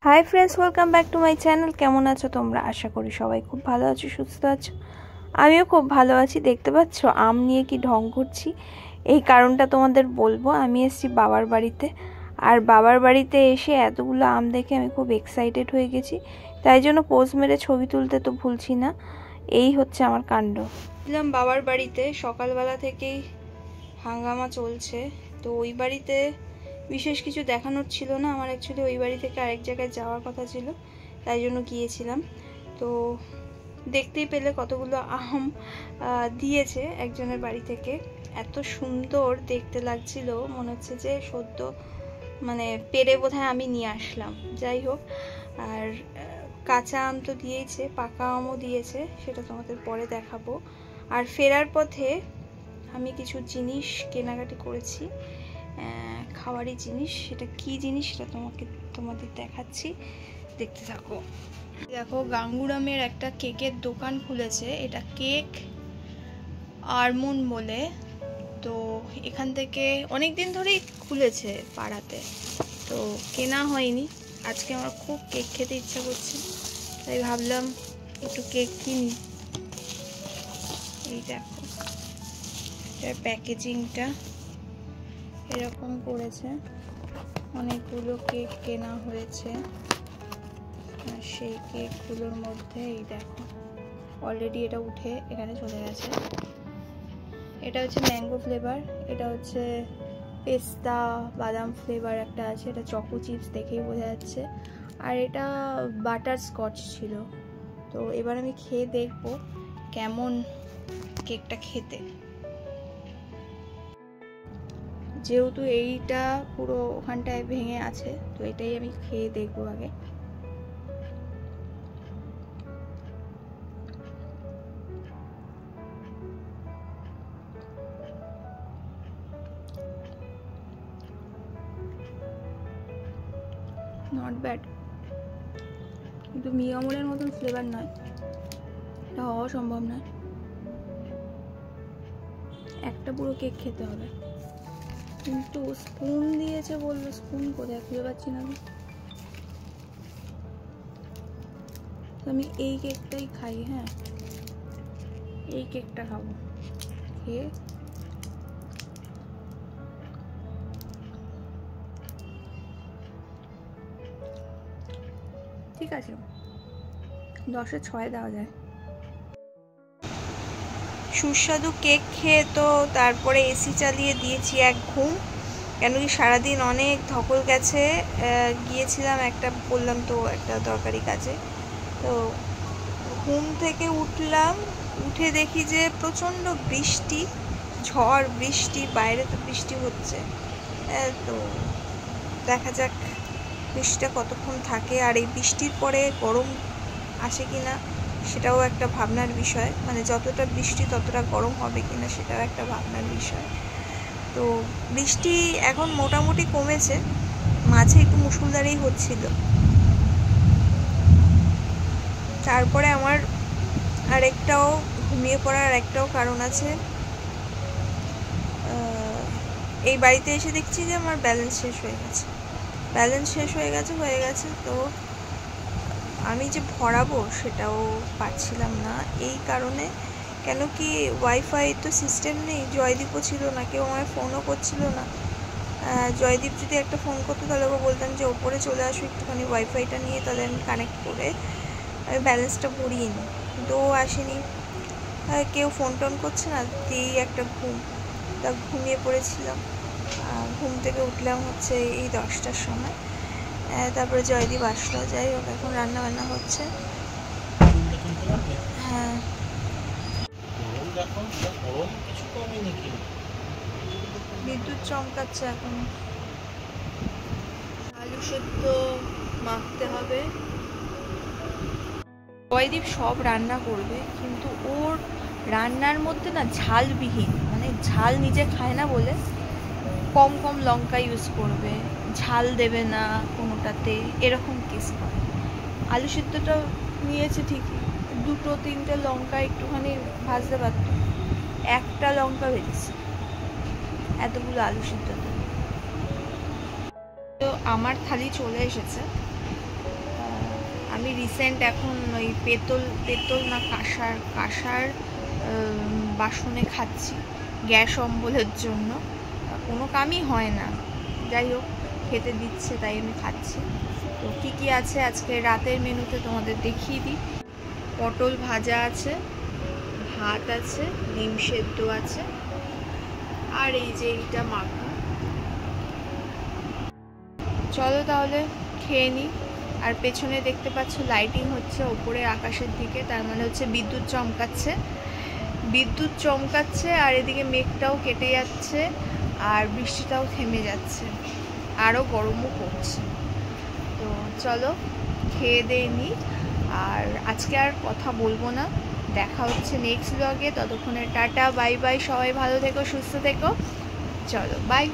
Hi friends, welcome back to my channel. কেমন আছো তোমরা? আশা করি সবাই খুব ভালো আছো, সুস্থ আছো। আমিও খুব ভালো আছি। দেখতে পাচ্ছ আম নিয়ে কি ঢং করছি, এই কারণটা তোমাদের বলবো। আমি এসেছি বাবার বাড়িতে, আর বাবার বাড়িতে এসে এতগুলো আম দেখে আমি খুব এক্সাইটেড হয়ে গেছি, তাই জন্য পোজ মেরে ছবি তুলতে তো ভুলছি না। এই হচ্ছে আমার কাণ্ড। ছিলাম বাবার বাড়িতে, সকালবেলা থেকেই হাঙ্গামা চলছে। তো ওই বাড়িতে বিশেষ কিছু দেখানোর ছিল না আমার। অ্যাকচুয়ালি ওই বাড়ি থেকে আরেক জায়গায় যাওয়ার কথা ছিল, তাই জন্য গিয়েছিলাম। তো দেখতেই পেলে কতগুলো আম দিয়েছে একজনের বাড়ি থেকে। এত সুন্দর দেখতে লাগছিল, মনে হচ্ছে যে সদ্য মানে পেরে বোধহয় আমি নিয়ে আসলাম। যাই হোক, আর কাঁচা আম তো দিয়েছে, পাকা আমও দিয়েছে, সেটা তোমাদের পরে দেখাবো। আর ফেরার পথে আমি কিছু জিনিস কেনাকাটি করেছি, খাওয়ারই জিনিস। সেটা কি জিনিস সেটা তোমাদের দেখাচ্ছি, দেখতে থাকো। দেখো, গাঙ্গুরামের একটা কেকের দোকান খুলেছে। এটা কেক আরমুন বলে। তো এখান থেকে অনেক দিন ধরেই খুলেছে পাড়াতে, তো কেনা হয়নি। আজকে আমার খুব কেক খেতে ইচ্ছা করছে, তাই ভাবলাম একটু কেক কিনি। এই দেখো, এর প্যাকেজিংটা এরকম করেছে। অনেকগুলো কেক কেনা হয়েছে, আর সেই কেকগুলোর মধ্যে এই দেখো অলরেডি এটা উঠে এখানে চলে গেছে। এটা হচ্ছে ম্যাঙ্গো ফ্লেভার, এটা হচ্ছে পেস্তা বাদাম ফ্লেভার একটা আছে, এটা চকো চিপস দেখেই বোঝা যাচ্ছে। আর এটা বাটার স্কচ ছিল। তো এবার আমি খেয়ে দেখবো কেমন কেকটা খেতে। যেহেতু এইটা পুরো ওখানটায় ভেঙে আছে, তো এটাই আমি খেয়ে দেখবো আগে। নট ব্যাড, কিন্তু মিয়ামোরের মতন ফ্লেভার নয়, এটা হওয়া সম্ভব নয়। একটা পুরো কেক খেতে হবে, কিন্তু স্পুন দিয়েছে বললো, স্পুন কোথায় খুঁজে পাচ্ছি না আমি। আমি এই কেকটাই খাই। হ্যাঁ, এই কেকটা খাবো। খেয়ে ঠিক আছে, 10-এ 6 দেওয়া যায়। সুস্বাদু কেক খেয়ে তো তারপরে এসি চালিয়ে দিয়েছি এক ঘুম, কেন কি সারাদিন অনেক ধকল গেছে। গিয়েছিলাম একটা, বললাম তো, একটা দরকারি কাজে। তো ঘুম থেকে উঠলাম, উঠে দেখি যে প্রচণ্ড বৃষ্টি, ঝড় বৃষ্টি, বাইরে তো বৃষ্টি হচ্ছে। তো দেখা যাক বৃষ্টিটা কতক্ষণ থাকে, আর এই বৃষ্টির পরে গরম আসে কি না সেটাও একটা ভাবনার বিষয়। মানে যতটা বৃষ্টি ততটা গরম হবে কিনা সেটাও একটা ভাবনার বিষয়। তো বৃষ্টি এখন মোটামুটি কমেছে, মাঝে একটু মুষলধারেই হচ্ছিল। তারপরে আমার আরেকটাও ঘুমিয়ে পড়ার একটাও কারণ আছে। এই বাড়িতে এসে দেখছি যে আমার ব্যালেন্স শেষ হয়ে গেছে। তো আমি যে ভরাবো সেটাও পারছিলাম না, এই কারণে। কেন কি ওয়াইফাই তো সিস্টেম নেই, জয়দীপও ছিল না, কেউ আমায় ফোনও করছিল না। জয়দীপ যদি একটা ফোন করতো তাহলে ওকে বলতাম যে ওপরে চলে আসো একটুখানি ওয়াইফাইটা নিয়ে, তাহলে আমি কানেক্ট করে আমি ব্যালেন্সটা ভরিয়ে নিই। কিন্তু ও আসেনি, কেউ ফোন টোন করছে না, দিয়েই একটা ঘুম। তা ঘুমিয়ে পড়েছিলাম। ঘুম থেকে উঠলাম হচ্ছে এই 10টার সময়। তারপরে জয়দীপ আসলো। যাই হোক, এখন রান্না বান্না হচ্ছে। হ্যাঁ, বিদ্যুৎ চমকাচ্ছে এখন। আলু সেদ্ধ মাখতে হবে। জয়দীপ সব রান্না করবে, কিন্তু ওর রান্নার মধ্যে না ঝালবিহীন, মানে ঝাল নিজে খায় না বলে কম কম লঙ্কা ইউজ করবে, ঝাল দেবে না কোনোটাতে, এরকম কেস করে। আলু সিদ্ধটা নিয়েছে ঠিকই, 2-3টে লঙ্কা একটুখানি ভাজতে পারত, একটা লঙ্কা ভেজেছে এতগুলো আলু সিদ্ধতে। তো আমার থালি চলে এসেছে, আমি রিসেন্ট এখন ওই পেতল না কাঁসার বাসনে খাচ্ছি গ্যাস অম্বলের জন্য। কোনো কামই হয় না, যাই হোক খেতে দিচ্ছে তাই আমি খাচ্ছি। তো কী কী আছে আজকে রাতের মেনুতে তোমাদের দেখিয়ে দিই। পটল ভাজা আছে, ভাত আছে, ডিম সেদ্ধ আছে, আর এই যে এইটা মাখা। চলো তাহলে খেয়ে নিই। আর পেছনে দেখতে পাচ্ছ লাইটিং হচ্ছে ওপরে আকাশের দিকে, তার মানে হচ্ছে বিদ্যুৎ চমকাচ্ছে আর এদিকে মেঘটাও কেটে যাচ্ছে আর বৃষ্টিটাও থেমে যাচ্ছে, আরও গরমও পড়ছে। তো চলো খেয়ে দিয়ে নিই, আর আজকে আর কথা বলবো না, দেখা হচ্ছে নেক্সট ব্লগে। ততক্ষণে টাটা, বাই বাই, সবাই ভালো থেকো, সুস্থ থেকো, চলো বাই।